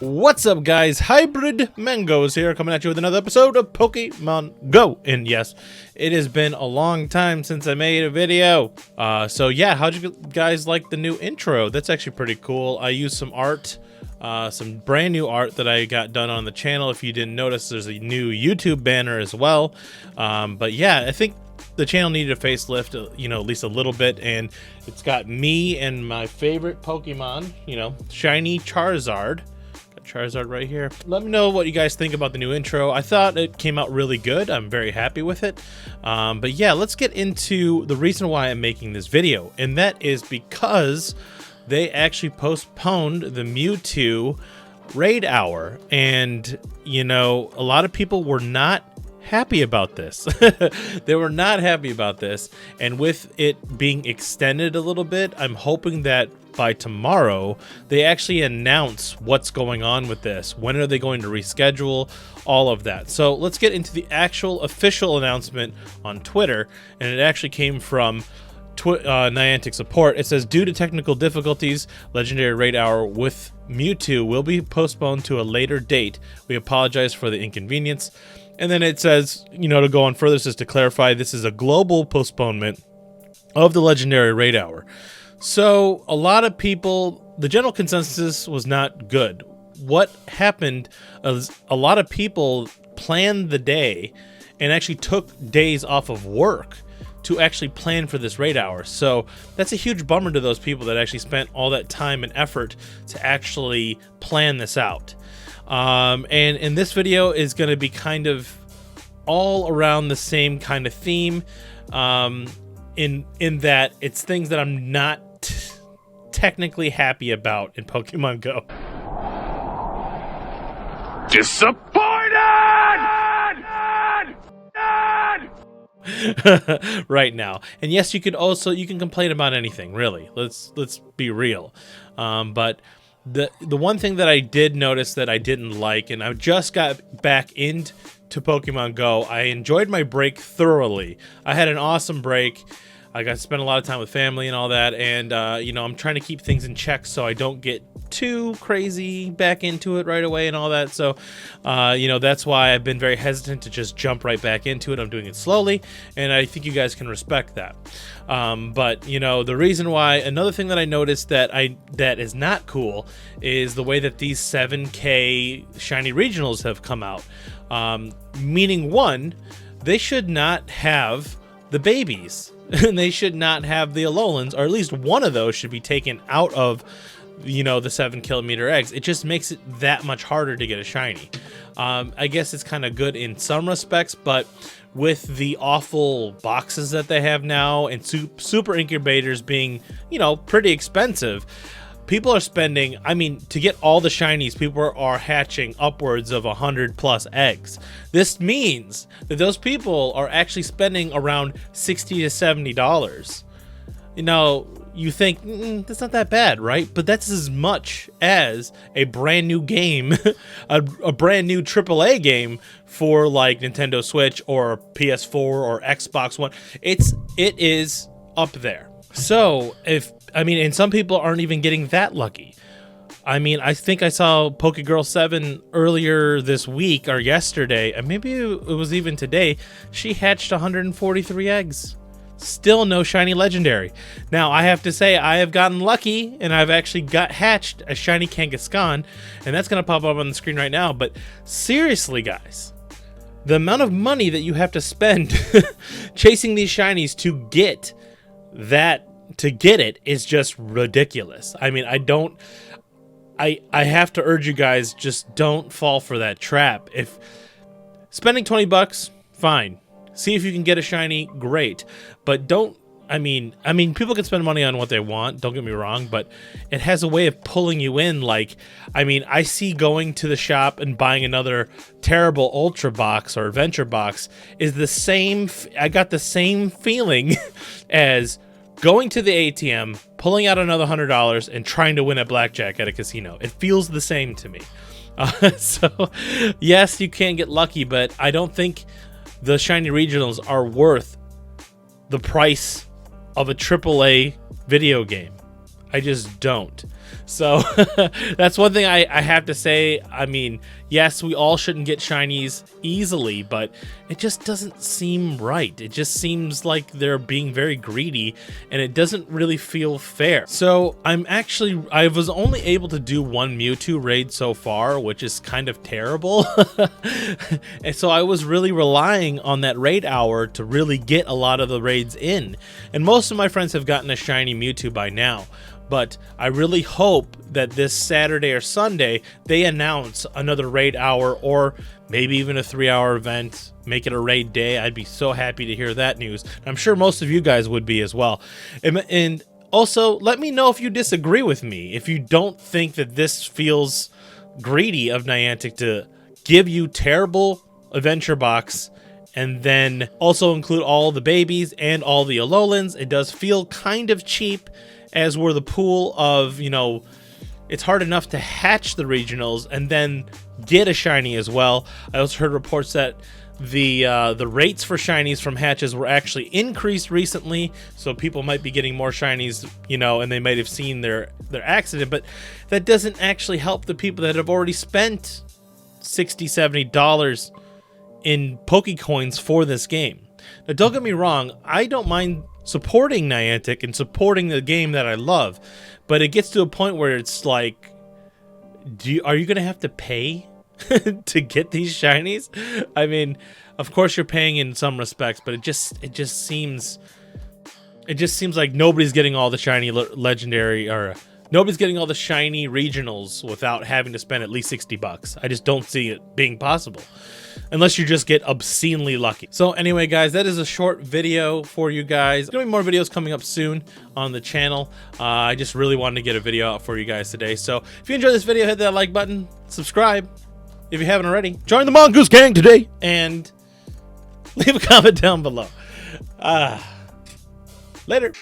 What's up, guys? Hybrid Mangoes here, coming at you with another episode of Pokemon Go. And yes, it has been a long time since I made a video. So yeah, how'd you guys like the new intro? That's actually pretty cool. I used some art, some brand new art that I got done on the channel. If you didn't notice, there's a new YouTube banner as well. But yeah, I think the channel needed a facelift, you know, at least a little bit, and it's got me and my favorite Pokemon, you know, shiny Charizard. Got Charizard right here. Let me know what you guys think about the new intro. I thought it came out really good. I'm very happy with it. But yeah, let's get into the reason why I'm making this video, and that is because they actually postponed the Mewtwo Raid Hour, and you know, a lot of people were not happy about this. They were not happy about this, and with it being extended a little bit, I'm hoping that by tomorrow they actually announce what's going on with this. When are they going to reschedule all of that? So let's get into the actual official announcement on Twitter, and it actually came from Niantic Support. It says, due to technical difficulties, Legendary Raid Hour with Mewtwo will be postponed to a later date. We apologize for the inconvenience. And then it says, you know, to go on further, it says to clarify, this is a global postponement of the Legendary Raid Hour. So a lot of people, the general consensus was not good. What happened is a lot of people planned the day and actually took days off of work to actually plan for this raid hour. So that's a huge bummer to those people that actually spent all that time and effort to actually plan this out. And in this video is going to be kind of all around the same kind of theme, in that it's things that I'm not technically happy about in Pokemon Go. Disappointed! Right now. And yes, you can complain about anything, really. Let's be real. But the one thing that I did notice that I didn't like, and I just got back into Pokemon Go, I enjoyed my break thoroughly. I had an awesome break. I got to spend a lot of time with family and all that, and you know, I'm trying to keep things in check so I don't get too crazy back into it right away and all that. So you know, that's why I've been very hesitant to just jump right back into it. I'm doing it slowly, and I think you guys can respect that. But you know, the reason why, another thing that I noticed that is not cool is the way that these 7K shiny regionals have come out. Meaning, one, they should not have the babies. And they should not have the Alolans, or at least one of those should be taken out of, you know, the 7km eggs. It just makes it that much harder to get a shiny. I guess it's kind of good in some respects, but with the awful boxes that they have now and super incubators being, you know, pretty expensive, people are spending, I mean, to get all the shinies, people are hatching upwards of 100+ eggs. This means that those people are actually spending around $60 to $70. You know, you think, that's not that bad, right? But that's as much as a brand new game, a brand new AAA game for like Nintendo Switch or PS4 or Xbox One. It is up there. So and some people aren't even getting that lucky. I mean, I think I saw Pokegirl 7 earlier this week or yesterday, and maybe it was even today. She hatched 143 eggs. Still no shiny legendary. Now, I have to say, I have gotten lucky, and I've actually hatched a shiny Kangaskhan, and that's going to pop up on the screen right now. But seriously, guys, the amount of money that you have to spend chasing these shinies to get it is just ridiculous. I mean, I have to urge you guys, just don't fall for that trap. If spending $20, fine. See if you can get a shiny, great. But don't, I mean, people can spend money on what they want, don't get me wrong, but it has a way of pulling you in. Like, I mean, I see going to the shop and buying another terrible Ultra box or Adventure box is the same, I got the same feeling as going to the ATM, pulling out another $100, and trying to win at blackjack at a casino. It feels the same to me. So, yes, you can get lucky, but I don't think the shiny regionals are worth the price of a AAA video game. I just don't. So that's one thing I have to say. I mean, yes, we all shouldn't get shinies easily, but it just doesn't seem right. It just seems like they're being very greedy, and it doesn't really feel fair. So I was only able to do one Mewtwo raid so far, which is kind of terrible. And so I was really relying on that raid hour to really get a lot of the raids in. And most of my friends have gotten a shiny Mewtwo by now. But I really hope that this Saturday or Sunday they announce another raid hour, or maybe even a 3-hour event, make it a raid day. I'd be so happy to hear that news. I'm sure most of you guys would be as well. And also, let me know if you disagree with me, if you don't think that this feels greedy of Niantic to give you terrible adventure box and then also include all the babies and all the Alolans. It does feel kind of cheap, as were the pool of, you know, it's hard enough to hatch the regionals and then get a shiny as well. I also heard reports that the rates for shinies from hatches were actually increased recently, so people might be getting more shinies, you know, and they might have seen their accident, but that doesn't actually help the people that have already spent $60-$70 in Pokecoins for this game. Now, don't get me wrong, I don't mind supporting Niantic and supporting the game that I love, but it gets to a point where it's like, are you gonna have to pay to get these shinies? I mean, of course you're paying in some respects, but it just seems like nobody's getting all the shiny legendary, or nobody's getting all the shiny regionals without having to spend at least $60. I just don't see it being possible, unless you just get obscenely lucky. So anyway, guys, that is a short video for you guys. There's gonna be more videos coming up soon on the channel. I just really wanted to get a video out for you guys today. So if you enjoyed this video, hit that like button, subscribe if you haven't already, join the Mongoose Gang today, and leave a comment down below. Later.